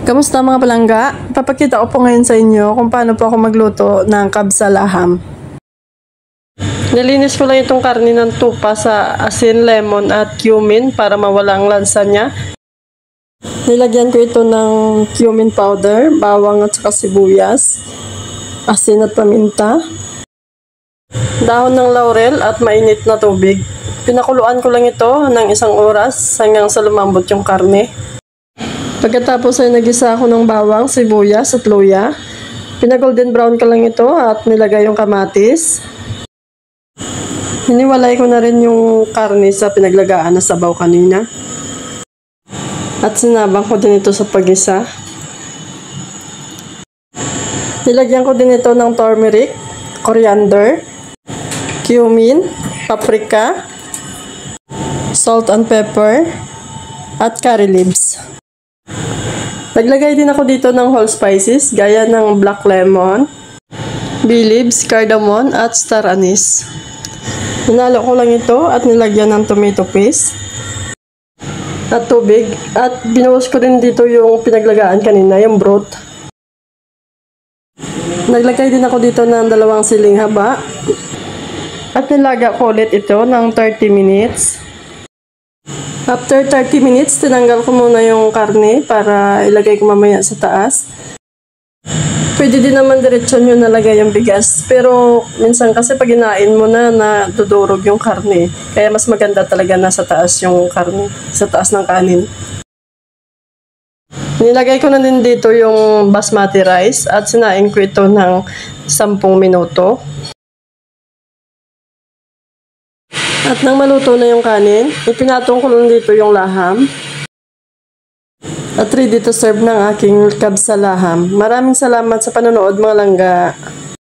Kamusta mga palangga? Papakita ko po ngayon sa inyo kung paano po ako magluto ng kabsalaham. Nilinis ko lang itong karne ng tupa sa asin, lemon at cumin para mawala ang lansa niya. Nilagyan ko ito ng cumin powder, bawang at saka sibuyas, asin at paminta, dahon ng laurel at mainit na tubig. Pinakuluan ko lang ito ng 1 oras hanggang sa lumambot yung karne. Pagkatapos ay nagisa ako ng bawang, sibuyas at luya. Pinagolden brown ko lang ito at nilagay yung kamatis. Hiniwalay ko na rin yung karne sa pinaglagaan na sabaw kanina. At sinabang ko din ito sa pagisa. Nilagyan ko din ito ng turmeric, coriander, cumin, paprika, salt and pepper, at curry leaves. Naglagay din ako dito ng whole spices gaya ng black lemon, bay leaves, cardamom at star anise. Hinalo ko lang ito at nilagyan ng tomato paste at tubig at binuhos ko din dito yung pinaglagaan kanina, yung broth. Naglagay din ako dito ng 2 siling haba at nilaga ko ulit ito ng 30 minutes. After 30 minutes, tinanggal ko muna yung karne para ilagay ko mamaya sa taas. Pwede din naman diretso nyo nalagay yung bigas. Pero minsan kasi pag inain mo na dudurog yung karne. Kaya mas maganda talaga nasa taas yung karne, sa taas ng kanin. Nilagay ko na din dito yung basmati rice at sinain ko ito ng 10 minuto. At nang maluto na yung kanin, ipinatong ko lang dito yung laham. At ready to serve ng aking kabsalaham. Maraming salamat sa panonood mga langga.